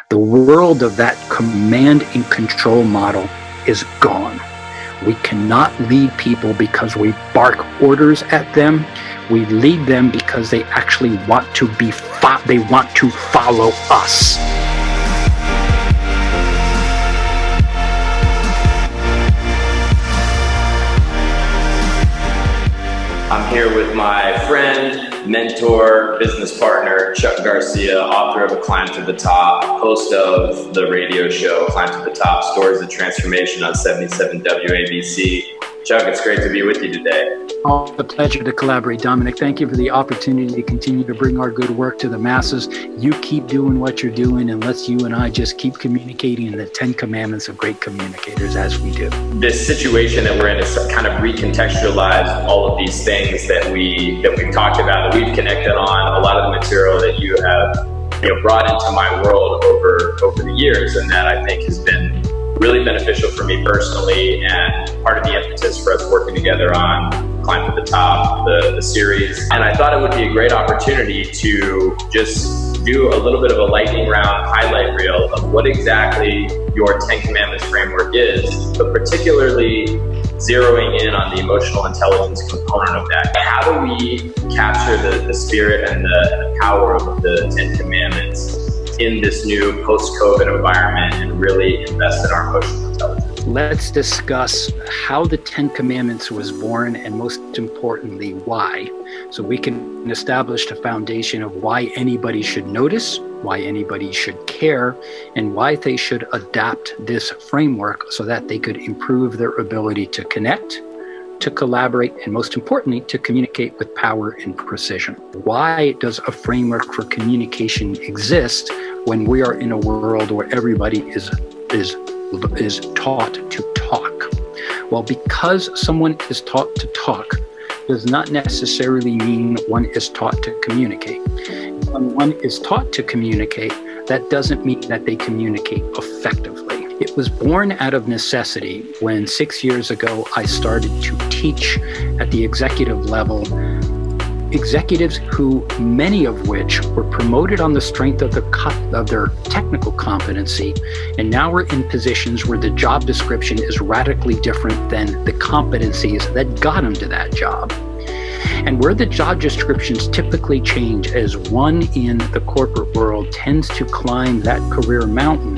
The world of that command and control model is gone. We cannot lead people because we bark orders at them. We lead them because they actually want to they want to follow us. I'm here with my friend, mentor, business partner, Chuck Garcia, author of A Climb to the Top, host of the radio show Climb to the Top, Stories of Transformation on 77 WABC. Chuck, it's great to be with you today. Oh, a pleasure to collaborate, Dominic. Thank you for the opportunity to continue to bring our good work to the masses. You keep doing what you're doing, and let's you and I just keep communicating in the 10 commandments of great communicators as we do. This situation that we're in has kind of recontextualized all of these things that we've talked about, that we've connected on, a lot of the material that you have brought into my world over the years, and that I think has been really beneficial for me personally, and part of the impetus for us working together on Climb to the Top, the series. And I thought it would be a great opportunity to just do a little bit of a lightning round highlight reel of what exactly your 10 Commandments framework is, but particularly zeroing in on the emotional intelligence component of that. How do we capture the spirit and the power of the 10 Commandments in this new post-COVID environment and really invest in our emotional intelligence? Let's discuss how the 10 Commandments was born, and most importantly, why. So we can establish the foundation of why anybody should notice, why anybody should care, and why they should adapt this framework so that they could improve their ability to connect, to collaborate, and most importantly, to communicate with power and precision. Why does a framework for communication exist when we are in a world where everybody is taught to talk? Well, because someone is taught to talk does not necessarily mean one is taught to communicate. When one is taught to communicate, that doesn't mean that they communicate effectively. It was born out of necessity when 6 years ago I started to teach at the executive level, executives who, many of which were promoted on the strength of their technical competency, and now we're in positions where the job description is radically different than the competencies that got them to that job. And where the job descriptions typically change as one in the corporate world tends to climb that career mountain,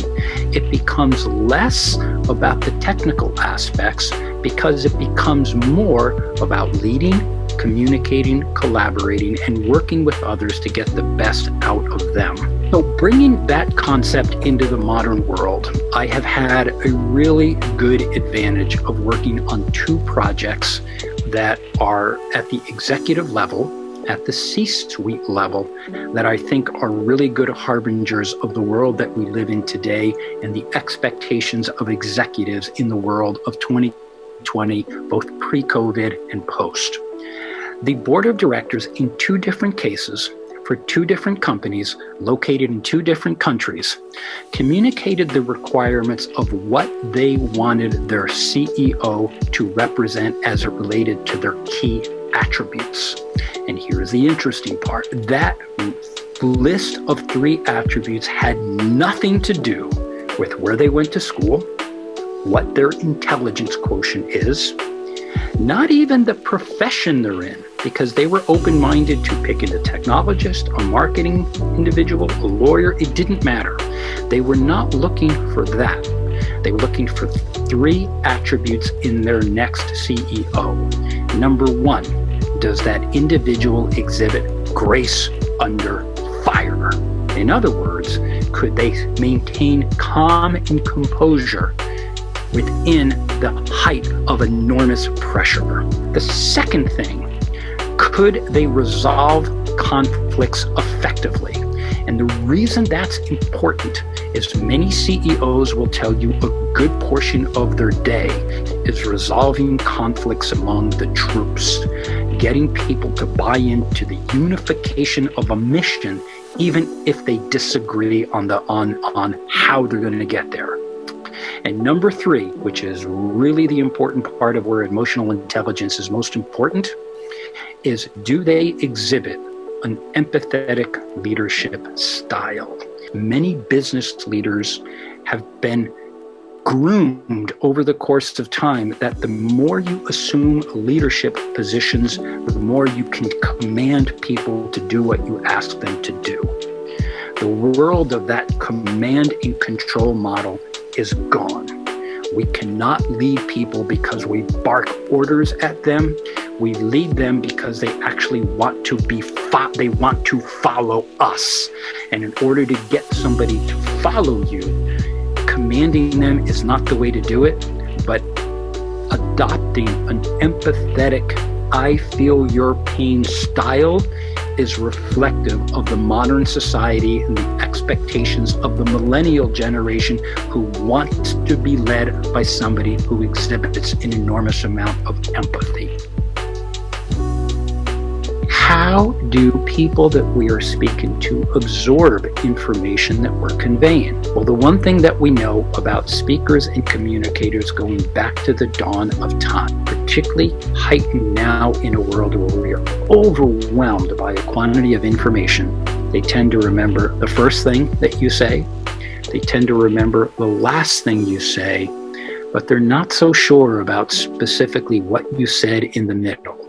it becomes less about the technical aspects because it becomes more about leading, communicating, collaborating, and working with others to get the best out of them. So bringing that concept into the modern world, I have had a really good advantage of working on 2 projects that are at the executive level, at the C-suite level, that I think are really good harbingers of the world that we live in today and the expectations of executives in the world of 2020, both pre-COVID and post. The board of directors in 2 different cases for 2 different companies located in 2 different countries communicated the requirements of what they wanted their CEO to represent as it related to their key attributes. And here's the interesting part. That list of 3 attributes had nothing to do with where they went to school, what their intelligence quotient is, not even the profession they're in, because they were open-minded to picking a technologist, a marketing individual, a lawyer. It didn't matter. They were not looking for that. They were looking for 3 attributes in their next CEO. Number 1, does that individual exhibit grace under fire? In other words, could they maintain calm and composure within the height of enormous pressure? The second thing, could they resolve conflicts effectively? And the reason that's important is many CEOs will tell you a good portion of their day is resolving conflicts among the troops, getting people to buy into the unification of a mission, even if they disagree on how they're going to get there. And number 3, which is really the important part of where emotional intelligence is most important, is do they exhibit an empathetic leadership style? Many business leaders have been groomed over the course of time that the more you assume leadership positions, the more you can command people to do what you ask them to do. The world of that command and control model is gone. We cannot lead people because we bark orders at them. We lead them because they actually want to they want to follow us. And in order to get somebody to follow you, commanding them is not the way to do it, but adopting an empathetic, I feel your pain style is reflective of the modern society and the expectations of the millennial generation who wants to be led by somebody who exhibits an enormous amount of empathy. How do people that we are speaking to absorb information that we're conveying? Well, the one thing that we know about speakers and communicators going back to the dawn of time, particularly heightened now in a world where we are overwhelmed by a quantity of information, they tend to remember the first thing that you say. They tend to remember the last thing you say, but they're not so sure about specifically what you said in the middle.